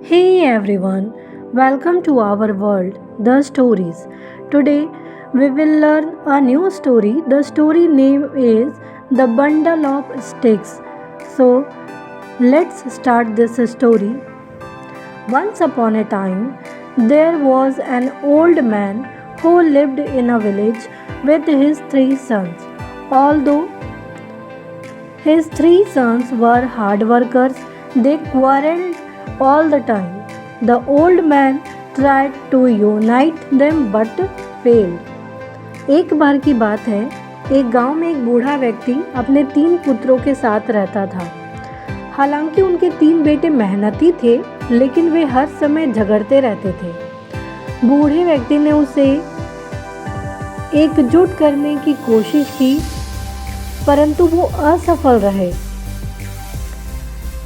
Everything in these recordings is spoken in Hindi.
Hey everyone, welcome to our world, The Stories. Today we will learn a new story. The story name is The Bundle of Sticks. So let's start this story. Once upon a time, there was an old man who lived in a village with his three sons. Although his three sons were hard workers. They quarreled all the time. The old man tried to unite them but failed. एक बार की बात है, एक गांव में एक बूढ़ा व्यक्ति अपने तीन पुत्रों के साथ रहता था। हालांकि उनके तीन बेटे मेहनती थे, लेकिन वे हर समय झगड़ते रहते थे। बूढ़े व्यक्ति ने उसे एकजुट करने की कोशिश की, परंतु वो असफल रहे।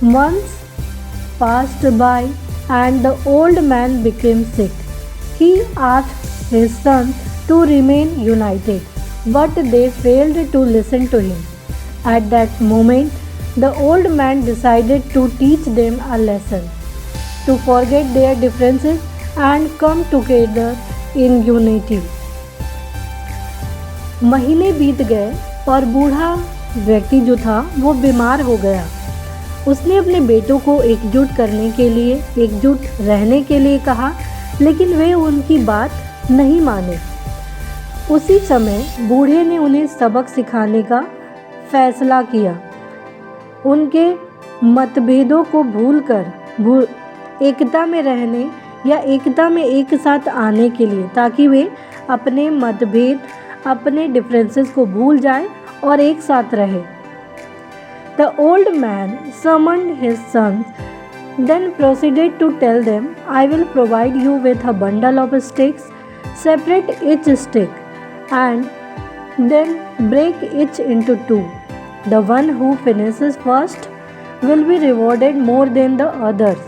Months passed by and the old man became sick. He asked his sons to remain united, but they failed to listen to him. At that moment, the old man decided to teach them a lesson, to forget their differences and come together in unity. महीने बीत गए और बूढ़ा व्यक्ति जो था वो बीमार हो गया। उसने अपने बेटों को एकजुट करने के लिए, एकजुट रहने के लिए कहा, लेकिन वे उनकी बात नहीं माने। उसी समय बूढ़े ने उन्हें सबक सिखाने का फैसला किया। उनके मतभेदों को भूलकर एकता में रहने या एकता में एक साथ आने के लिए, ताकि वे अपने मतभेद, अपने डिफरेंसेस को भूल जाएं और एक साथ रहे। The old man summoned his sons, then proceeded to tell them, I will provide you with a bundle of sticks, separate each stick, and then break each into two. The one who finishes first will be rewarded more than the others.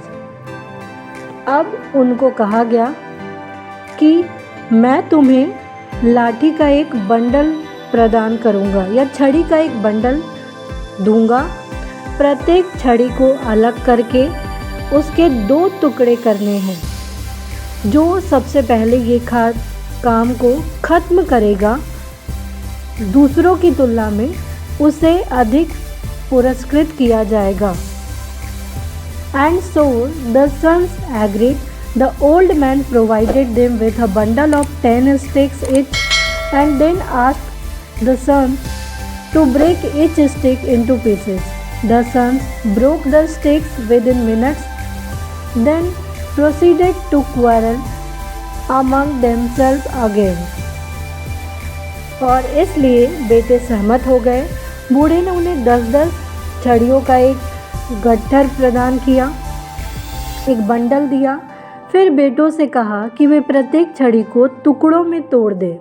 अब उनको कहा गया कि मैं तुम्हें लाठी का एक बंडल प्रदान करूँगा या छड़ी का एक बंडल दूंगा। प्रत्येक छड़ी को अलग करके उसके दो टुकड़े करने हैं। जो सबसे पहले ये काम को ख़त्म करेगा, दूसरों की तुलना में उसे अधिक पुरस्कृत किया जाएगा। And so the sons agreed. The old man provided them with a bundle of 10 sticks each and then asked the sons to break each stick into pieces. The sons broke the sticks within minutes, then proceeded to quarrel among themselves again. और इसलिए बेटे सहमत हो गए। बूढ़े ने उन्हें 10-10 छड़ियों का एक गट्ठर प्रदान किया, एक बंडल दिया। फिर बेटों से कहा कि वे प्रत्येक छड़ी को टुकड़ों में तोड़ दें।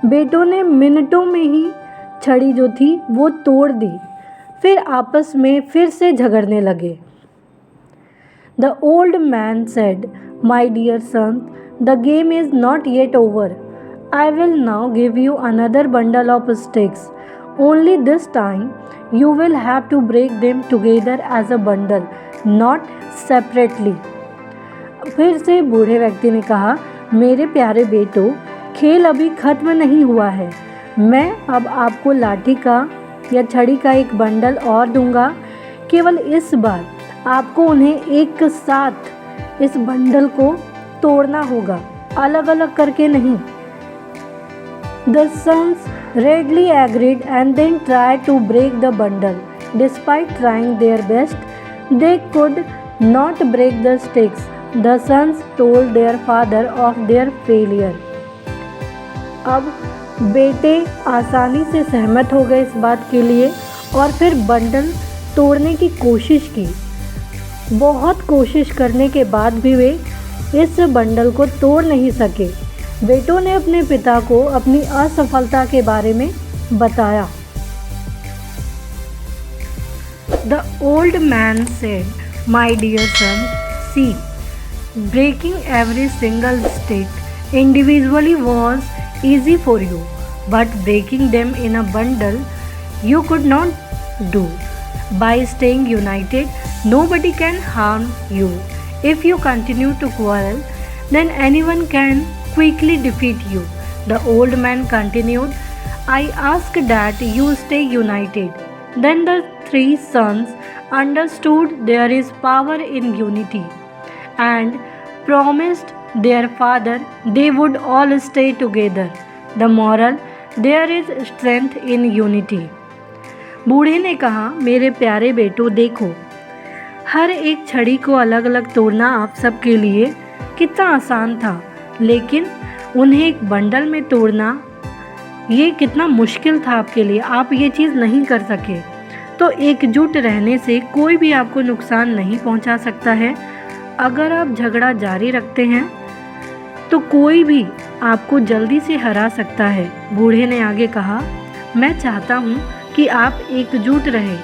बेटों ने मिनटों में ही छड़ी जो थी वो तोड़ दी, फिर आपस में फिर से झगड़ने लगे। The old man said, My dear son, the game is not yet over. I will now give you another bundle of sticks. Only this time you will have to break them together as a bundle, not separately. फिर से बूढ़े व्यक्ति ने कहा, मेरे प्यारे बेटो, खेल अभी खत्म नहीं हुआ है। मैं अब आपको लाठी का या छड़ी का एक बंडल और दूंगा। केवल इस बार आपको उन्हें एक साथ इस बंडल को तोड़ना होगा, अलग अलग करके नहीं। The sons readily agreed and then tried to break the bundle. Despite trying their best, they could not break the sticks. The sons told their father of their failure. अब बेटे आसानी से सहमत हो गए इस बात के लिए और फिर बंडल तोड़ने की कोशिश की। बहुत कोशिश करने के बाद भी वे इस बंडल को तोड़ नहीं सके। बेटों ने अपने पिता को अपनी असफलता के बारे में बताया। The old man said, My dear son, see, breaking every single stick individually was easy for you, but breaking them in a bundle you could not do. By staying united, nobody can harm you. If you continue to quarrel, then anyone can quickly defeat you. The old man continued, I ask that you stay united. Then the three sons understood there is power in unity and promised their father they would all stay together. The moral, there is strength in unity. बूढ़े ने कहा, मेरे प्यारे बेटों देखो, हर एक छड़ी को अलग अलग तोड़ना आप सबके लिए कितना आसान था, लेकिन उन्हें एक बंडल में तोड़ना ये कितना मुश्किल था आपके लिए, आप ये चीज़ नहीं कर सके। तो एकजुट रहने से कोई भी आपको नुकसान नहीं पहुंचा सकता है। अगर आप झगड़ा जारी रखते हैं तो कोई भी आपको जल्दी से हरा सकता है। बूढ़े ने आगे कहा, मैं चाहता हूँ कि आप एकजुट रहें।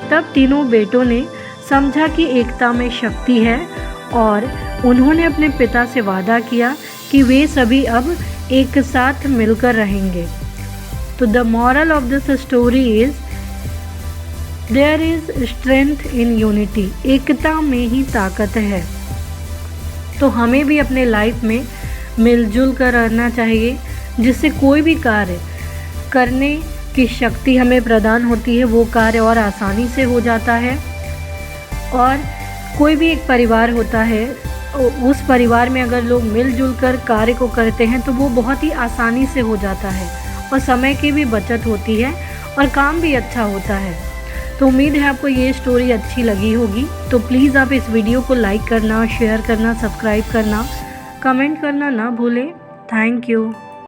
तब तीनों बेटों ने समझा कि एकता में शक्ति है और उन्होंने अपने पिता से वादा किया कि वे सभी अब एक साथ मिलकर रहेंगे। तो the moral of this story is there is strength in unity. एकता में ही ताकत है। तो हमें भी अपने लाइफ में मिलजुल कर रहना चाहिए, जिससे कोई भी कार्य करने की शक्ति हमें प्रदान होती है, वो कार्य और आसानी से हो जाता है। और कोई भी एक परिवार होता है, उस परिवार में अगर लोग मिलजुल कर कार्य को करते हैं तो वो बहुत ही आसानी से हो जाता है और समय की भी बचत होती है और काम भी अच्छा होता है। तो उम्मीद है आपको ये स्टोरी अच्छी लगी होगी। तो प्लीज़ आप इस वीडियो को लाइक करना, शेयर करना, सब्सक्राइब करना, कमेंट करना ना भूलें। Thank you.